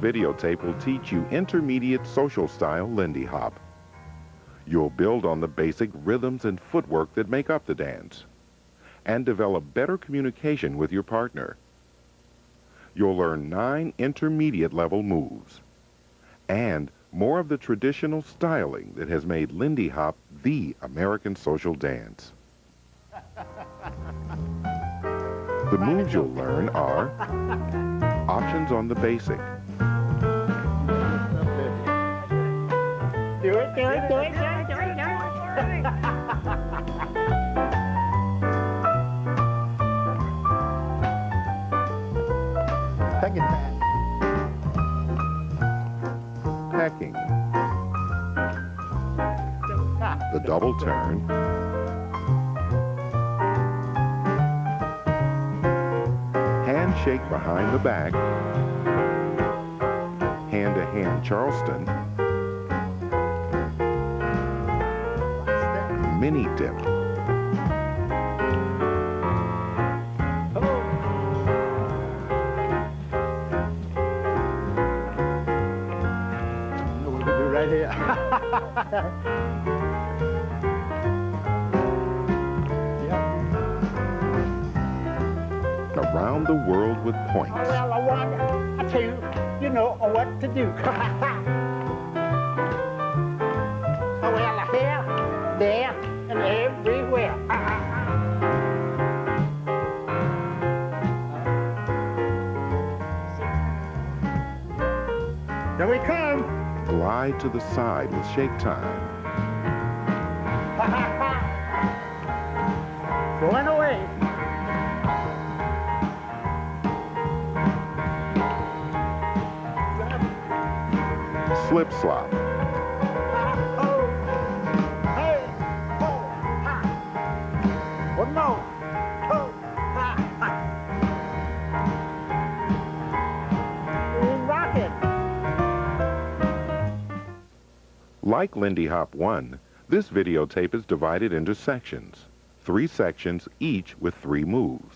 videotape will teach you intermediate social style Lindy Hop. You'll build on the basic rhythms and footwork that make up the dance and develop better communication with your partner. You'll learn 9 intermediate level moves and more of the traditional styling that has made Lindy Hop the American social dance. The moves you'll learn are options on the basic, do it, do it, do it, do it, do it, do it. Pecking man. pecking, the double turn, handshake behind the back, hand-to-hand Charleston, mini dip, right here. around the world with points. Oh, well, I want to, you know what to do. Oh, well, here, there, and everywhere. Here we come. Glide to the side with shake time. Going away. Slip slop. Oh, hey, oh, ha. One more. Oh, ha, ha. Rock it. Like Lindy Hop 1, this videotape is divided into sections. 3 sections, each with 3 moves.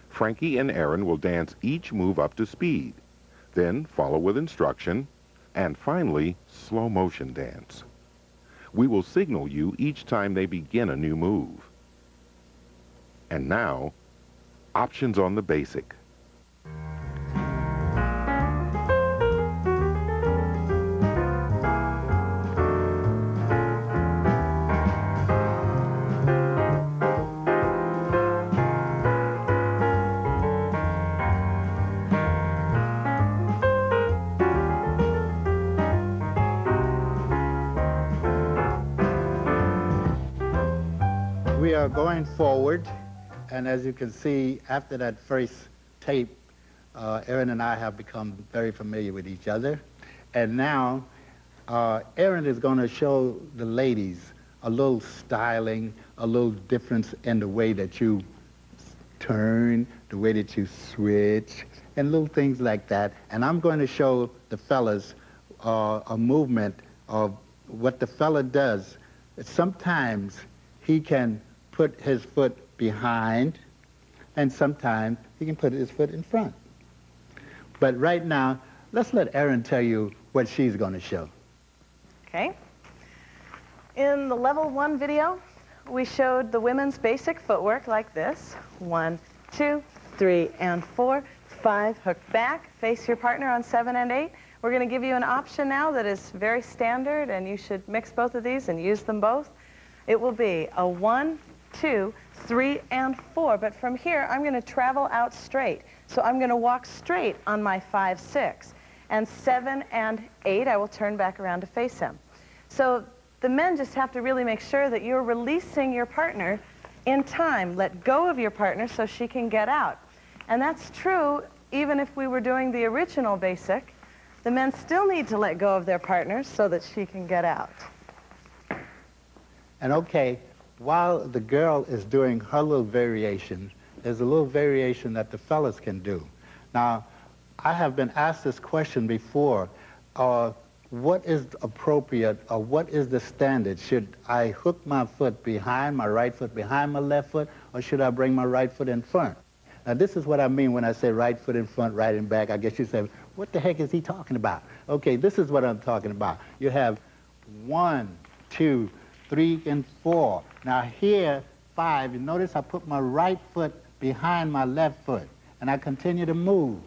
Frankie and Erin will dance each move up to speed, then follow with instruction, and finally, slow motion dance. We will signal you each time they begin a new move. And now, options on the basic. We are going forward, and as you can see, after that first tape, Erin and I have become very familiar with each other. And now, Erin is going to show the ladies a little styling, a little difference in the way that you turn, the way that you switch, and little things like that. And I'm going to show the fellas a movement of what the fella does. Sometimes he can put his foot behind, and sometimes he can put his foot in front. But right now, let's let Erin tell you what she's going to show. Okay. In the level 1 video, we showed the women's basic footwork like this. 1, 2, 3, and 4, 5, hook back, face your partner on 7 and 8. We're going to give you an option now that is very standard, and you should mix both of these and use them both. It will be a 1, 2, 3, and 4. But from here, I'm going to travel out straight. So I'm going to walk straight on my 5, 6. And 7 and 8, I will turn back around to face him. So the men just have to really make sure that you're releasing your partner in time. Let go of your partner so she can get out. And that's true even if we were doing the original basic. The men still need to let go of their partners so that she can get out. And okay, while the girl is doing her little variation, there's a little variation that the fellas can do. Now, I have been asked this question before. What is appropriate, or what is the standard? Should I hook my foot behind, my right foot behind my left foot, or should I bring my right foot in front? Now, this is what I mean when I say right foot in front, right in back. I guess you say, what the heck is he talking about? Okay, this is what I'm talking about. You have 1, 2, 3, and 4. Now here, 5, you notice I put my right foot behind my left foot, and I continue to move.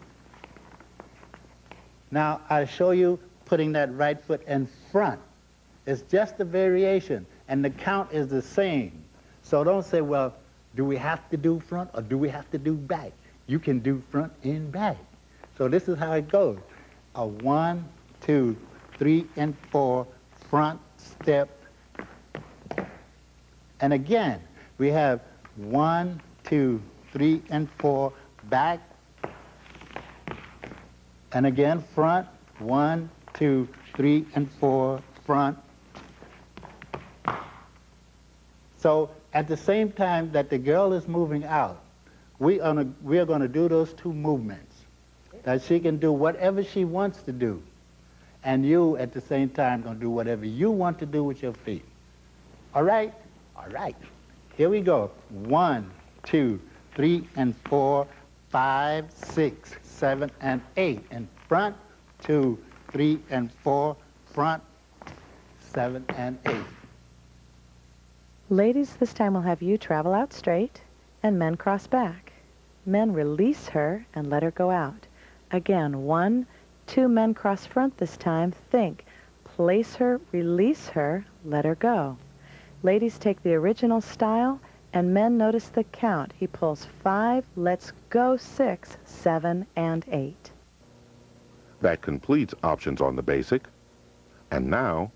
Now I show you putting that right foot in front. It's just a variation, and the count is the same. So don't say, well, do we have to do front or do we have to do back? You can do front and back. So this is how it goes. A 1, 2, 3, and 4, front, step. And again, we have 1, 2, 3, and 4, back. And again, front, 1, 2, 3, and 4, front. So at the same time that the girl is moving out, we are going to do those two movements. That she can do whatever she wants to do. And you, at the same time, going to do whatever you want to do with your feet. All right? All right. Here we go. 1, 2, 3, and 4, 5, 6, 7, and 8. In front, 2, 3, and 4, front, 7, and 8. Ladies, this time we'll have you travel out straight and men cross back. Men release her and let her go out. Again, 1, 2 men cross front this time. Think. Place her, release her, let her go. Ladies take the original style, and men notice the count. He pulls 5, lets go 6, 7, and 8. That completes options on the basic. And now,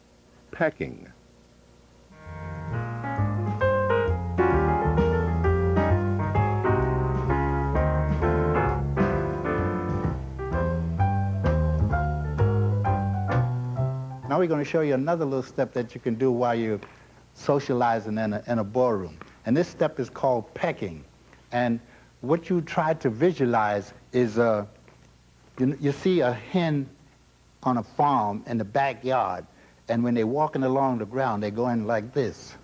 pecking. Now we're going to show you another little step that you can do while you're socializing in a ballroom. And this step is called pecking. And what you try to visualize is, you see a hen on a farm in the backyard, and when they're walking along the ground, they're going like this.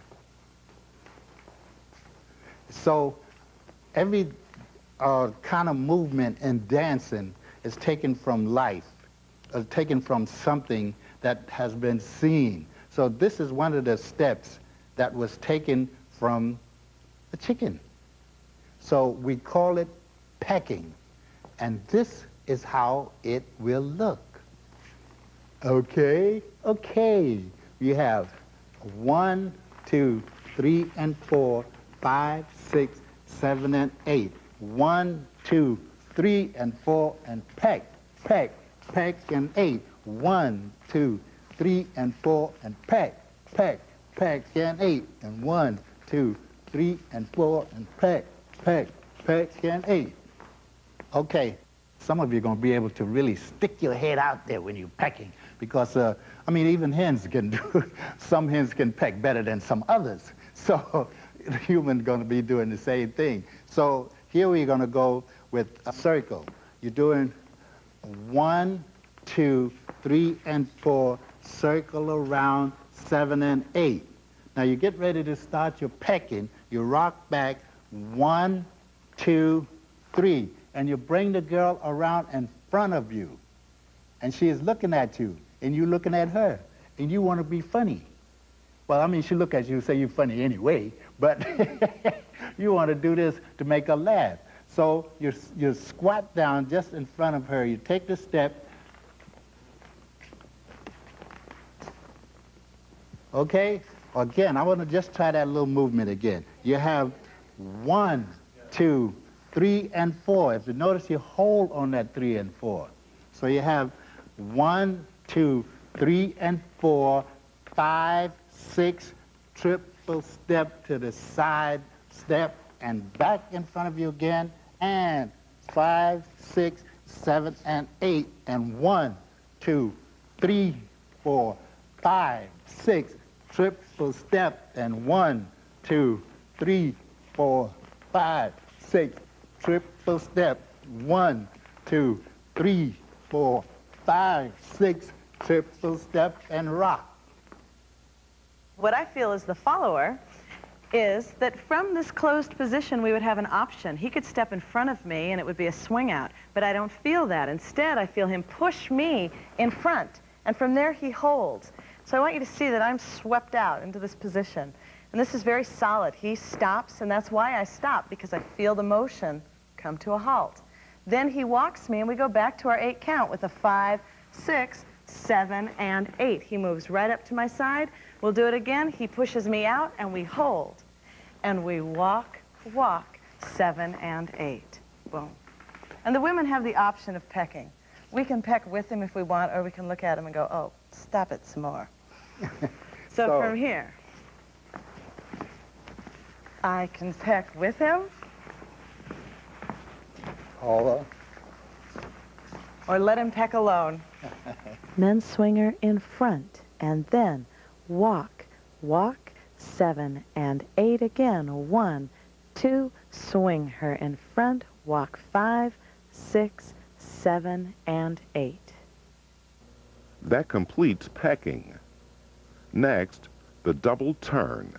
So every kind of movement in dancing is taken from life, taken from something that has been seen. So this is one of the steps that was taken from a chicken. So we call it pecking. And this is how it will look. Okay, okay. You have 1, 2, 3, and 4, 5, 6, 7, and 8. 1, 2, 3, and 4, and peck, peck, peck, and 8. 1, 2, 3, and 4, and peck, peck, peck, and 8. And 1, 2, 3, and 4, and peck, peck, peck, and 8. Okay, some of you are going to be able to really stick your head out there when you're pecking, because, I mean, even hens can do, some hens can peck better than some others. So the human's going to be doing the same thing. So here we're going to go with a circle. You're doing 1, 2, 3, and 4, circle around 7 and 8. Now you get ready to start your pecking. You rock back 1, 2, 3, and you bring the girl around in front of you. And she is looking at you, and you looking at her, and you want to be funny. Well, I mean, she look at you and say you're funny anyway, but you want to do this to make her laugh. So you squat down just in front of her. You take the step. Okay? Again, I want to just try that little movement again. You have 1, 2, 3, and 4. If you notice, you hold on that 3 and 4. So you have 1, 2, 3, and 4, 5, 6, triple step to the side, step, and back in front of you again, and 5, 6, 7, and 8, and 1, 2, 3, 4, 5, 6, triple step, and 1, 2, 3, 4, 5, 6, triple step, 1, 2, 3, 4, 5, 6, triple step, and rock. What I feel is the follower is that from this closed position, we would have an option. He could step in front of me, and it would be a swing out, but I don't feel that. Instead, I feel him push me in front, and from there, he holds. So I want you to see that I'm swept out into this position, and this is very solid. He stops, and that's why I stop, because I feel the motion come to a halt. Then he walks me, and we go back to our 8 count with a 5, 6, 7, and 8. He moves right up to my side. We'll do it again. He pushes me out, and we hold. And we walk, walk, 7 and 8. Boom. And the women have the option of pecking. We can peck with him if we want, or we can look at him and go, oh, stop it some more. So from here, I can peck with him. Or let him peck alone. Men's swinger in front, and then walk, walk, 7 and 8 again. 1, 2, swing her in front, walk 5, 6, 7, and 8. That completes pecking. Next, the double turn.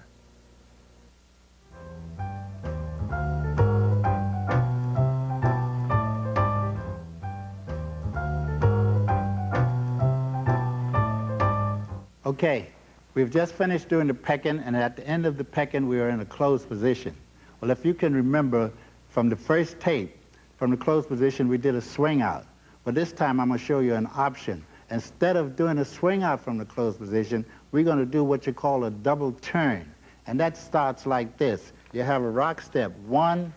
Okay, we've just finished doing the pecking, and at the end of the pecking, we are in a closed position. Well, if you can remember from the first tape, from the closed position, we did a swing out. But this time, I'm going to show you an option. Instead of doing a swing out from the closed position, we're going to do what you call a double turn. And that starts like this. You have a rock step, 1,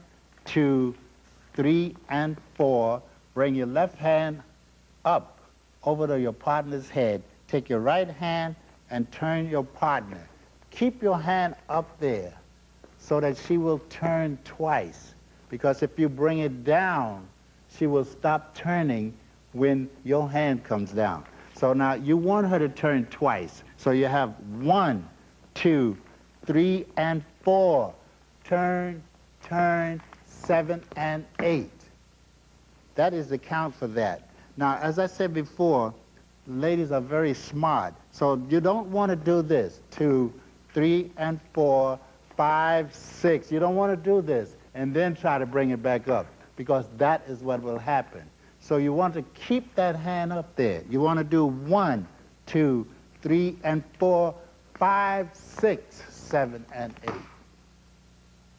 2, 3, and 4. Bring your left hand up over to your partner's head. Take your right hand and turn your partner. Keep your hand up there so that she will turn twice. Because if you bring it down, she will stop turning when your hand comes down. So now you want her to turn twice. So you have 1, 2, 3, and 4. Turn, turn, 7 and 8. That is the count for that. Now, as I said before, ladies are very smart. So you don't want to do this. 2, 3, and 4, 5, 6. You don't want to do this and then try to bring it back up, because that is what will happen. So you want to keep that hand up there. You want to do 1, 2, 3, and 4, 5, 6, 7, and 8.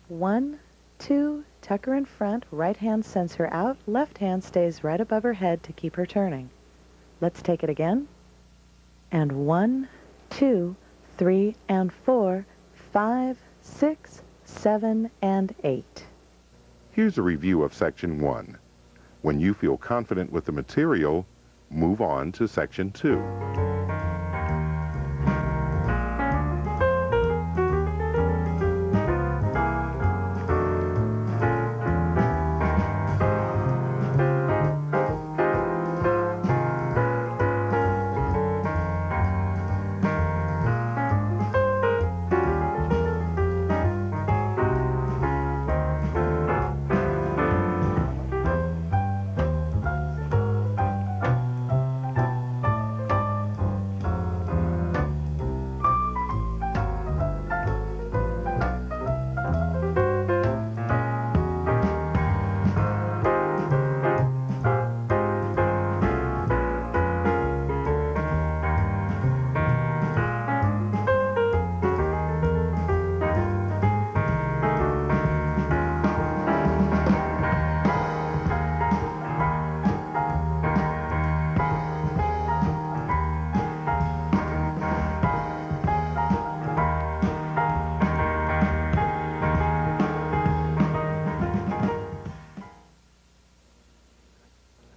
1, 2, tuck her in front, right hand sends her out, left hand stays right above her head to keep her turning. Let's take it again. And 1, 2, 3, and 4, 5, 6, 7, and 8. Here's a review of Section 1. When you feel confident with the material, move on to Section 2.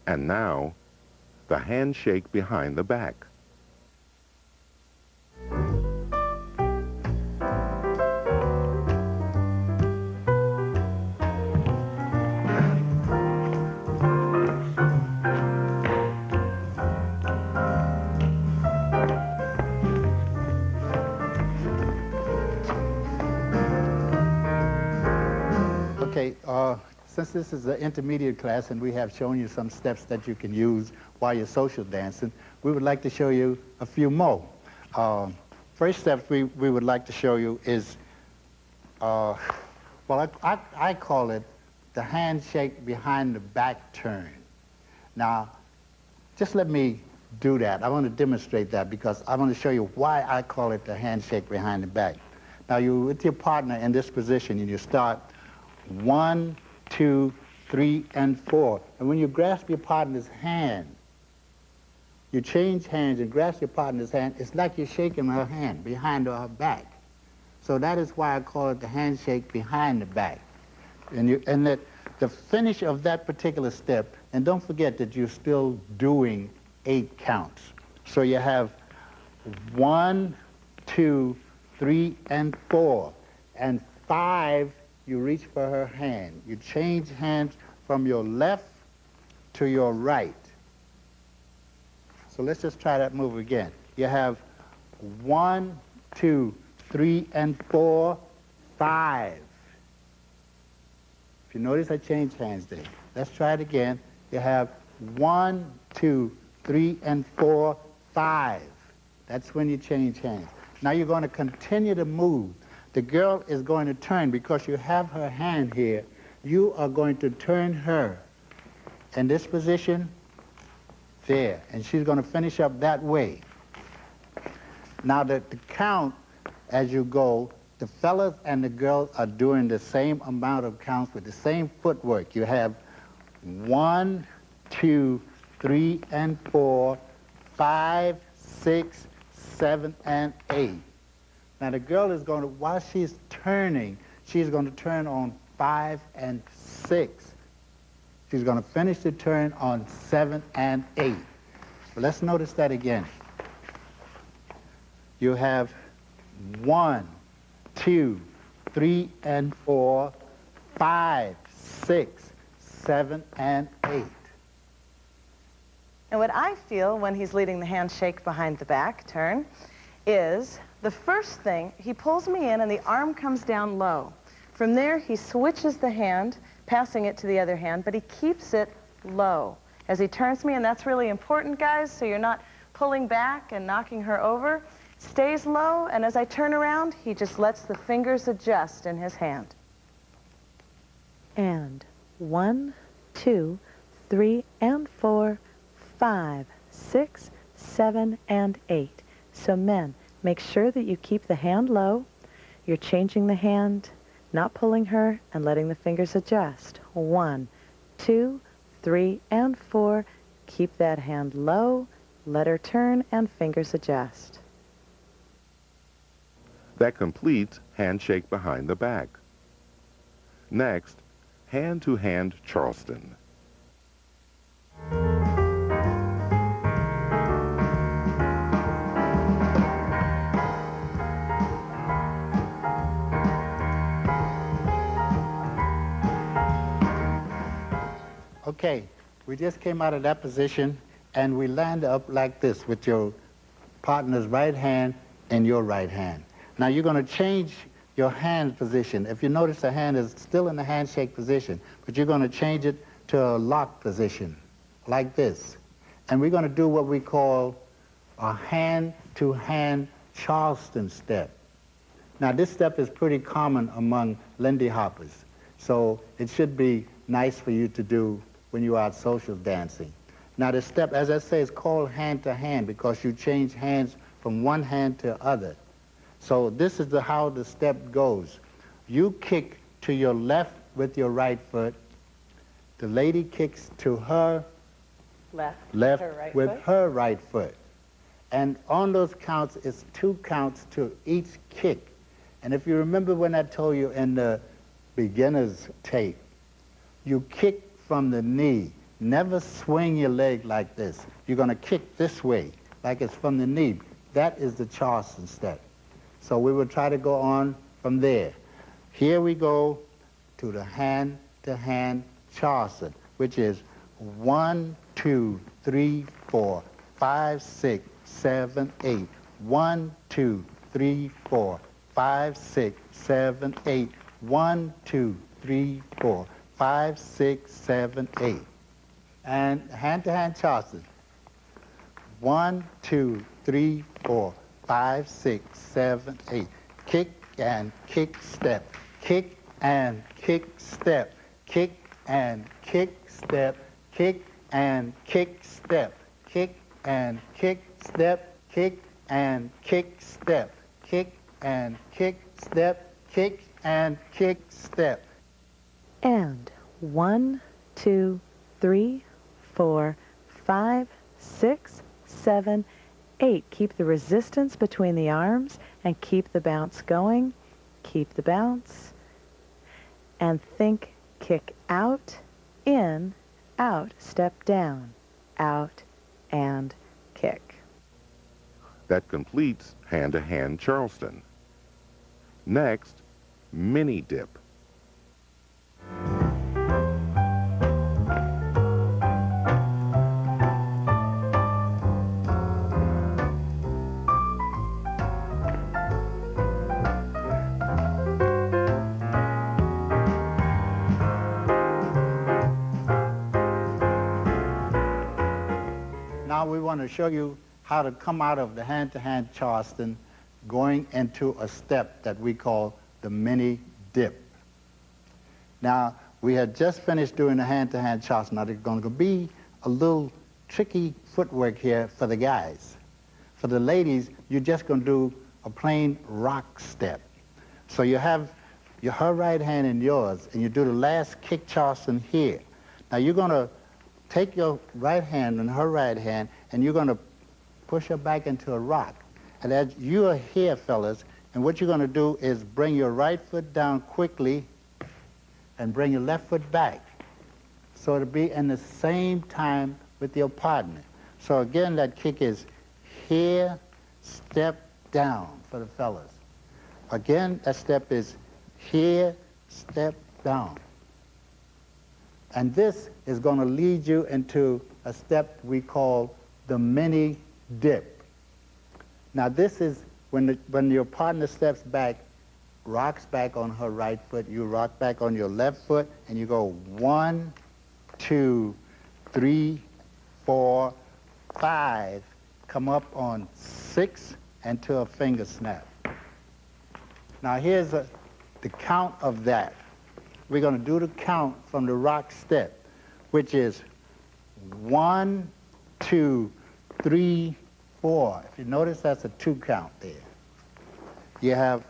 And now, the handshake behind the back. Okay, since this is an intermediate class and we have shown you some steps that you can use while you're social dancing, we would like to show you a few more. First step we would like to show you is Well, I call it the handshake behind the back turn. Now, just let me do that. I want to demonstrate that because I want to show you why I call it the handshake behind the back. Now, you're with your partner in this position, and you start 1, 2, 3, and 4. And when you grasp your partner's hand, you change hands and grasp your partner's hand, it's like you're shaking her hand behind her back. So that is why I call it the handshake behind the back. And that the finish of that particular step, and don't forget that you're still doing 8 counts. So you have 1, 2, 3, and 4. And 5, you reach for her hand. You change hands from your left to your right. So let's just try that move again. You have 1, 2, 3, and 4, 5. If you notice, I changed hands there. Let's try it again. You have 1, 2, 3, and 4, 5. That's when you change hands. Now you're going to continue to move. The girl is going to turn because you have her hand here. You are going to turn her in this position there, and she's going to finish up that way. Now the count as you go, the fellas and the girls are doing the same amount of counts with the same footwork. You have 1, 2, 3, and 4, 5, 6, 7, and 8. Now the girl is going to, while she's turning, she's going to turn on 5 and 6. She's going to finish the turn on 7 and 8. So let's notice that again. You have 1, 2, 3, and 4, 5, 6, 7, and 8. And what I feel when he's leading the handshake behind the back turn is the first thing, he pulls me in and the arm comes down low. From there, he switches the hand, passing it to the other hand, but he keeps it low as he turns me, and that's really important, guys, so you're not pulling back and knocking her over. Stays low, and as I turn around, he just lets the fingers adjust in his hand. And 1, 2, 3, and 4, 5, 6, 7, and 8. So men, make sure that you keep the hand low. You're changing the hand, not pulling her, and letting the fingers adjust. 1, 2, 3, and 4. Keep that hand low, let her turn, and fingers adjust. That completes handshake behind the back. Next, hand-to-hand Charleston. Okay, we just came out of that position, and we land up like this with your partner's right hand and your right hand. Now you're going to change your hand position. If you notice, the hand is still in the handshake position, but you're going to change it to a lock position, like this. And we're going to do what we call a hand-to-hand Charleston step. Now this step is pretty common among Lindy hoppers, so it should be nice for you to do when you're out social dancing. Now the step, as I say, is called hand-to-hand because you change hands from one hand to the other. So this is how the step goes. You kick to your left with your right foot. The lady kicks to her left her right with foot. her right foot. And on those counts, it's 2 counts to each kick. And if you remember when I told you in the beginner's tape, you kick from the knee. Never swing your leg like this. You're going to kick this way, like it's from the knee. That is the Charleston step. So we will try to go on from there. Here we go to the hand-to-hand Charleston, which is 1, 2, 3, 4, 5, 6, 7, 8. 1, 2, 3, 4, 5, 6, 7, 8. 1, 2, 3, 4, 5, 6, 7, 8. And hand-to-hand Charleston. 1, 2, 3, 4, 5, 6, 7, 8. Kick and kick step. kick and kick step, kick and kick step, kick and kick step, kick and kick step, kick and kick step, kick and kick step, kick and kick step. And 1, 2, 3, 4, 5, 6, 7, 8. Keep the resistance between the arms and keep the bounce going. Keep the bounce. And think kick out, in, out, step down, out, and kick. That completes hand-to-hand Charleston. Next, mini dip. Now we want to show you how to come out of the hand-to-hand Charleston going into a step that we call the mini dip. Now, we had just finished doing the hand-to-hand Charleston. Now, there's going to be a little tricky footwork here for the guys. For the ladies, you're just going to do a plain rock step. So you have her right hand in yours, and you do the last kick Charleston here. Now, you're going to take your right hand and her right hand, and you're going to push her back into a rock. And as you are here, fellas, and what you're going to do is bring your right foot down quickly and bring your left foot back. So it'll be in the same time with your partner. So again, that kick is here, step down for the fellas. Again, that step is here, step down. And this is going to lead you into a step we call the mini dip. Now this is when your partner steps back, rocks back on her right foot, you rock back on your left foot, and you go 1, 2, 3, 4, 5, come up on 6, and to a finger snap. Now here's the count of that. We're going to do the count from the rock step, which is 1, 2, 3, 4. If you notice, that's a 2 count there. You have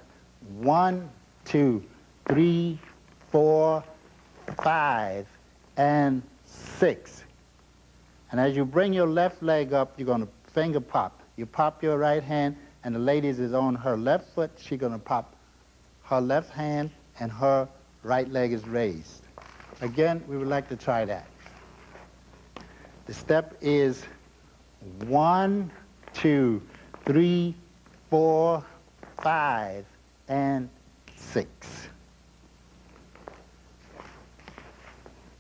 1, 2, 3, 4, 5, and 6. And as you bring your left leg up, you're going to finger pop. You pop your right hand, and the lady's is on her left foot. She's going to pop her left hand, and her right leg is raised. Again, we would like to try that. The step is 1, 2, 3, 4, 5, and 6.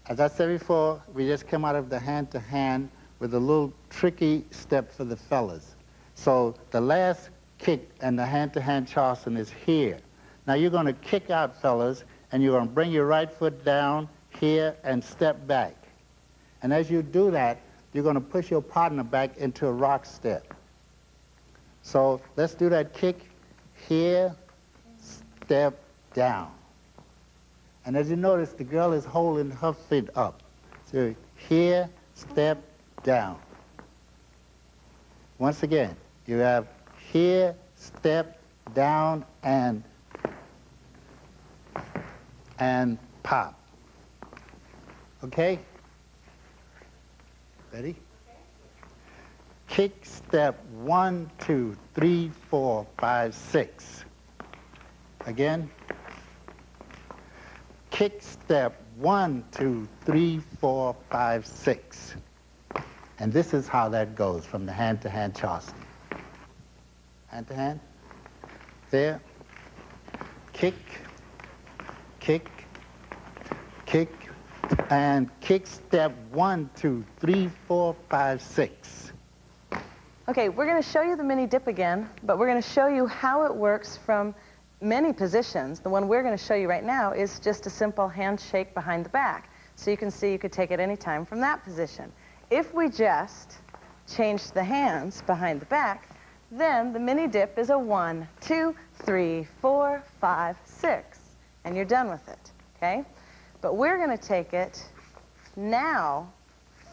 As I said before, we just came out of the hand-to-hand with a little tricky step for the fellas. So the last kick and the hand-to-hand Charleston is here. Now you're going to kick out, fellas, and you're going to bring your right foot down here and step back. And as you do that, you're going to push your partner back into a rock step. So let's do that kick here, step down. And as you notice, the girl is holding her feet up. So here, step down. Once again, you have here, step down, and pop. Okay? Ready? Kick step 1, 2, 3, 4, 5, 6. Again. Kick step 1, 2, 3, 4, 5, 6. And this is how that goes from the hand-to-hand Charleston. Hand-to-hand. There. Kick, kick, kick, and kick step 1, 2, 3, 4, 5, 6. Okay, we're going to show you the mini dip again, but we're going to show you how it works from many positions. The one we're going to show you right now is just a simple handshake behind the back. So you can see you could take it any time from that position. If we just change the hands behind the back, then the mini dip is a 1, 2, 3, 4, 5, 6. and you're done with it, okay? But we're going to take it now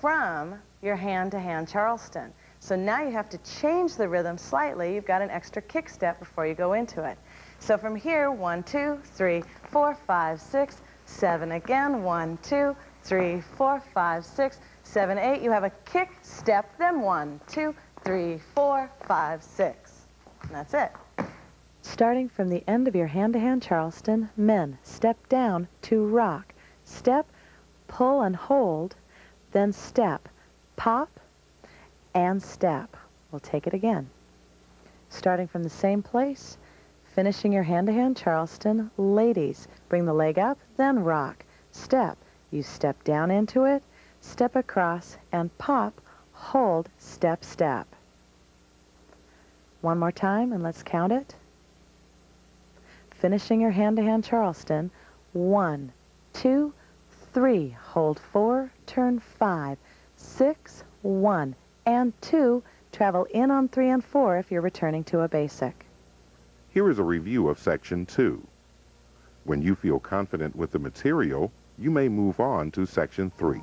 from your hand-to-hand Charleston. So now you have to change the rhythm slightly. You've got an extra kick step before you go into it. So from here, 1, 2, 3, 4, 5, 6, 7 again. 1, 2, 3, 4, 5, 6, 7, 8. You have a kick step, then 1, 2, 3, 4, 5, 6. And that's it. Starting from the end of your hand-to-hand Charleston, men, step down to rock. Step, pull and hold, then step, pop, and step. We'll take it again. Starting from the same place, finishing your hand-to-hand Charleston, ladies, bring the leg up, then rock. Step, you step down into it, step across, and pop, hold, step, step. One more time, and let's count it. Finishing your hand-to-hand Charleston, 1, 2, 3, hold 4, turn 5, 6, 1, and 2, travel in on 3 and 4 if you're returning to a basic. Here is a review of Section 2. When you feel confident with the material, you may move on to Section 3.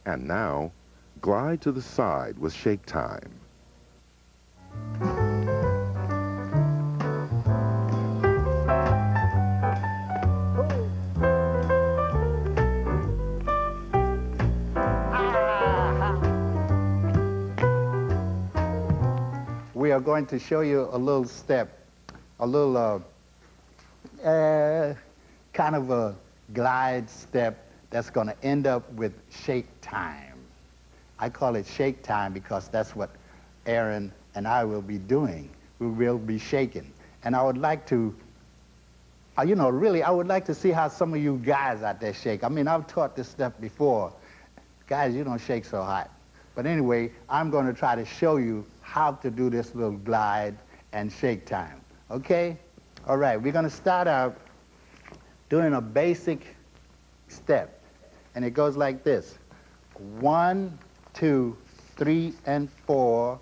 And now, glide to the side with shake time. We are going to show you a little step, a little kind of a glide step that's going to end up with shake time. I call it shake time because that's what Erin and I will be doing. We will be shaking. And I would like to, really, I would like to see how some of you guys out there shake. I mean, I've taught this stuff before. Guys, you don't shake so hot. But anyway, I'm going to try to show you how to do this little glide and shake time. Okay? All right, we're going to start out doing a basic step. And it goes like this. 1, 2, 3, and 4,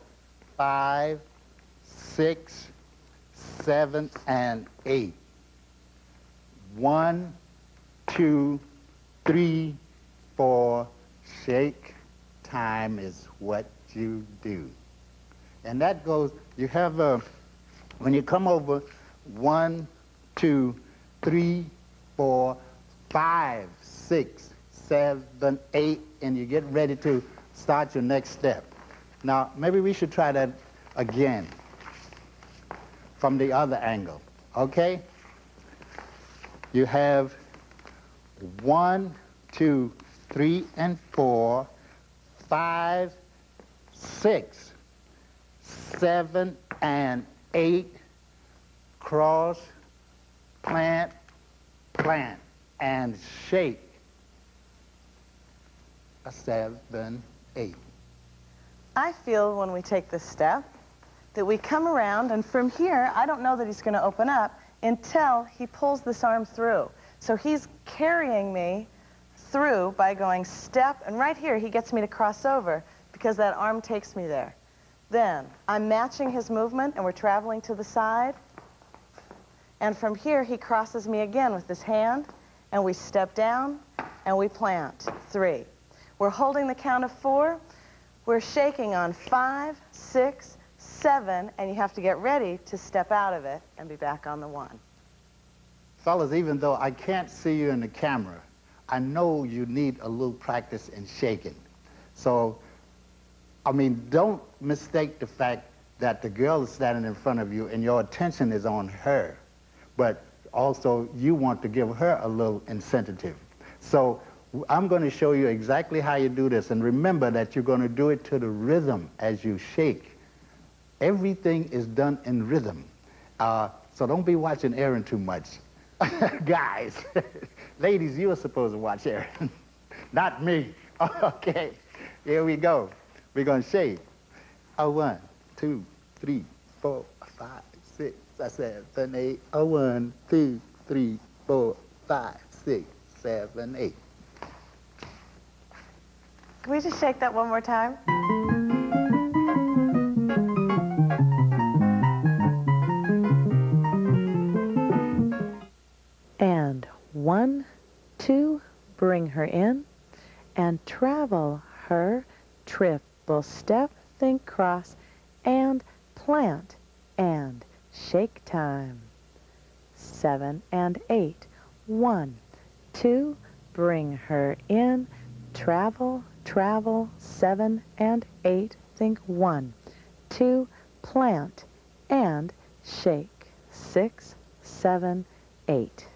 5, 6, 7, and 8. 1, 2, 3, 4, shake time is what you do. And that goes, you have when you come over, 1, 2, 3, 4, 5, 6, 7, 8, and you get ready to start your next step. Now, maybe we should try that again from the other angle, okay? You have 1, 2, 3, and 4, 5, 6, 7, and 8, cross, plant, plant, and shake. 7, 8. I feel when we take this step that we come around, and from here, I don't know that he's going to open up until he pulls this arm through. So he's carrying me through by going step, and right here he gets me to cross over because that arm takes me there. Then I'm matching his movement, and we're traveling to the side. And from here, he crosses me again with his hand, and we step down, and we plant. 3. We're holding the count of 4. We're shaking on 5, 6, 7, and you have to get ready to step out of it and be back on the 1. Fellas, even though I can't see you in the camera, I know you need a little practice in shaking. So, I mean, don't mistake the fact that the girl is standing in front of you and your attention is on her. But also, you want to give her a little incentive. So, I'm going to show you exactly how you do this. And remember that you're going to do it to the rhythm as you shake. Everything is done in rhythm. So don't be watching Erin too much. Guys, ladies, you are supposed to watch Erin, not me. Okay, here we go. We're going to shake. 1, 2, 3, 4, 5, 6, 7, 8. 1, 2, 3, 4, 5, 6, 7, 8. Can we just shake that one more time? And 1, 2, bring her in, and travel her, triple step, think cross, and plant, and shake time. 7 and 8. 1, 2, bring her in, travel, travel, 7 and 8, think 1, 2, plant, and shake. 6, 7, 8.